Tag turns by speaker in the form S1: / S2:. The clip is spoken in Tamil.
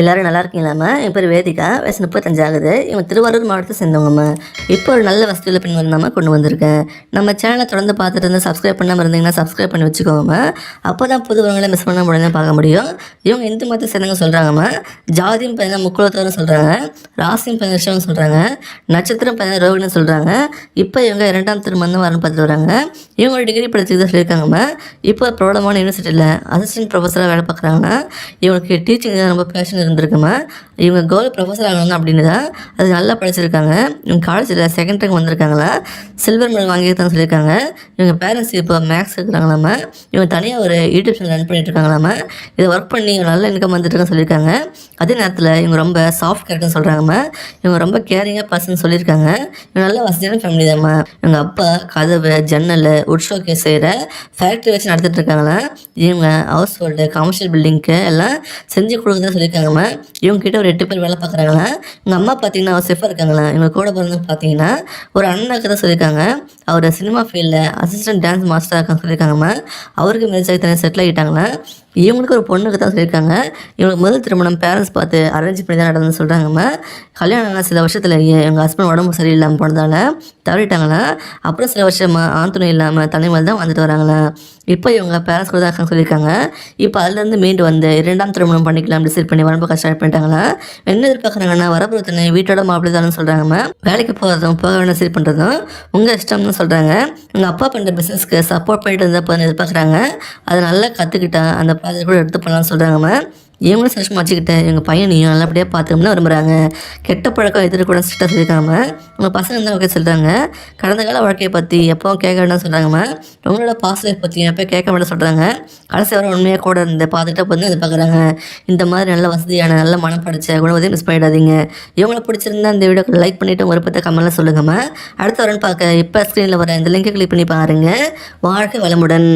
S1: எல்லாரும் நல்லா இருக்கீங்களாம்மா? என் பேர் வேதிகா. வயசு 35 ஆகுது. இவங்க திருவாரூர் மாவட்டத்தை சேர்ந்தவங்கம்மா. இப்போ ஒரு நல்ல வசதியுள்ள பெண் வரலாமா கொண்டு வந்திருக்கேன். நம்ம சேனலை தொடர்ந்து பார்த்துட்டு இருந்து சப்ஸ்கிரைப் பண்ணாமல் இருந்தீங்கன்னா சப்ஸ்கிரைப் பண்ணி வச்சுக்கோங்கம்மா. அப்போ தான் புது வரவங்களை மிஸ் பண்ண முடியாது பார்க்க முடியும். இவங்க இந்து மதத்தை சேர்ந்தவங்க சொல்கிறாங்கம்மா. ஜாதியும் பார்த்தீங்கன்னா முக்குலத்தோரும் சொல்கிறாங்க, ராசியும் பார்த்தீங்கன்னா சொல்கிறாங்க, நட்சத்திரம் பார்த்தீங்கன்னா ரோகிணின்னு சொல்கிறாங்க. இப்போ இவங்க 2ஆம் திருமணம் வரணும் பார்த்துட்டு வராங்க. இவங்க ஒரு டிகிரி படிச்சுட்டு சொல்லியிருக்காங்கம்மா. இப்போ பிரபலமான யூனிவர்சிட்டியில் அசிஸ்டன்ட் ப்ரொஃபஸராக வேலை பார்க்குறாங்கன்னா இவங்களுக்கு டீச்சிங் ரொம்ப பேஷன் இருந்திருக்குமா. இவங்க கோல் ப்ரொஃபஸர் ஆகணும் அப்படின்னு தான் அது நல்லா படிச்சிருக்காங்க. இவங்க காலேஜில் செகண்ட் ரேங்க் வந்திருக்காங்களா, சில்வர் மெடல் வாங்கியிருக்கான்னு சொல்லியிருக்காங்க. இவங்க பேரண்ட்ஸ் இப்போ மேக்ஸ் இருக்கிறாங்களாமா. இவங்க தனியாக ஒரு யூடியூப் சேனல் ரன் பண்ணிட்டு இருக்காங்களாமா. இதை ஒர்க் பண்ணி நல்ல இன்கம் வந்துட்டுருக்குன்னு சொல்லியிருக்காங்க. அதே நேரத்தில் இவங்க ரொம்ப சாஃப்ட் கேரக்டர்னு சொல்கிறாங்கம்மா. இவங்க ரொம்ப கேரிங்காக பர்சன் சொல்லியிருக்காங்க. இவங்க நல்ல வசதியான ஃபேமிலி தான்மா. இவங்க அப்பா கதவு ஜன்னல் உட் ஷோகேஸ் செய்கிற ஃபேக்ட்ரி வச்சு நடத்திட்டு இருக்காங்களா. இவங்க ஹவுஸ் ஹோல்டு கமர்ஷியல் பில்டிங்க்கு எல்லாம் செஞ்சு கொடுக்குறதா சொல்லியிருக்காங்கம்மா. இவங்க கிட்ட ஒரு 8 பேர் வேலை பார்க்குறாங்களா. இவங்க அம்மா பார்த்தீங்கன்னா ஒரு செஃபாக இருக்காங்களா. இவங்க கூட பிறந்து பார்த்தீங்கன்னா ஒரு அண்ணனுக்கு தான் சொல்லியிருக்காங்க. அவர் சினிமா ஃபீல்டில் அசிஸ்டன்ட் டான்ஸ் மாஸ்டராக இருக்கான்னு சொல்லியிருக்காங்கம்மா. அவருக்கு மேரேஜ் ஆகி தனியாக செட்டில் ஆகிட்டாங்களா. இவங்களுக்கு ஒரு பொண்ணுக்கு தான் சொல்லியிருக்காங்க. இவங்களுக்கு முதல் திருமணம் பேரண்ட்ஸ் பார்த்து அரேஞ்ச் பண்ணி தான் நடந்ததுன்னு சொல்கிறாங்கம்மா. கல்யாணம் ஆன சில வருஷத்துலேயே எங்கள் ஹஸ்பண்ட் உடம்பு சரியில்லாமல் போனதால் தவறிட்டாங்களா. அப்புறம் சில வருஷமாக ஆண் இல்லாமல் தனிமையில் தான் வந்துட்டு வராங்களா. இப்போ இவங்க பேரண்ட்ஸ் கூட தான் இருக்காங்க சொல்லியிருக்காங்க. இப்போ அதுலேருந்து மீண்டு வந்து 2ஆம் திருமணம் பண்ணிக்கலாம் டிசைட் பண்ணி வரம்பு ஸ்டார்ட் பண்ணிட்டாங்களா. என்ன எதிர்பார்க்குறாங்கன்னா வரப்புறத்தனை வீட்டோட மாப்பிள்ளை தானே சொல்கிறாங்கம்மா. வேலைக்கு போகிறதும் போக வேணும் சரி பண்ணுறதும் உங்கள் இஷ்டம்னு சொல்கிறாங்க. உங்கள் அப்பா பண்ணுற பிஸ்னஸ்க்கு சப்போர்ட் பண்ணிட்டு இருந்தால் போதும் எதிர்பார்க்குறாங்க. அதை நல்லா கற்றுக்கிட்டா அந்த ப்ராஜெக்ட் கூட எடுத்து பண்ணலாம்னு சொல்கிறாங்கம்மா. இவங்களும் சந்தோஷமாக வச்சுக்கிட்டு இவங்க பையனையும் நல்லபடியாக பார்த்துக்கணும்னு விரும்புகிறாங்க. கெட்ட பழக்கம் எதிர்க்கூட ஸ்ட்ரிக்டாக சொல்லியிருக்காங்க. உங்கள் பசங்க தான் ஓகே சொல்கிறாங்க. கடந்த கால வாழ்க்கையை பற்றி எப்போவும் கேட்க வேண்டாம் சொல்கிறாங்கம்மா. உங்களோட பாஸ்ட் லைஃப் பற்றி எப்போ கேட்க வேண்டாம் சொல்கிறாங்க. கடைசி வர உண்மையாக கூட இருந்து பார்த்துக்கிட்டே போது இது பார்க்குறாங்க. இந்த மாதிரி நல்ல வசதியான நல்ல மனம் படித்த குணவதையும் மிஸ் பண்ணிடாதீங்க. இவங்களை பிடிச்சிருந்தா இந்த வீடியோக்கு லைக் பண்ணிவிட்டு உங்கள் விருப்பத்தை கமெண்ட்டில் சொல்லுங்கம்மா. அடுத்த வரன்னு பார்க்க இப்போ ஸ்க்ரீனில் வர இந்த லிங்கை கிளிக் பண்ணி பாருங்கள். வாழ்க்கை வளமுடன்.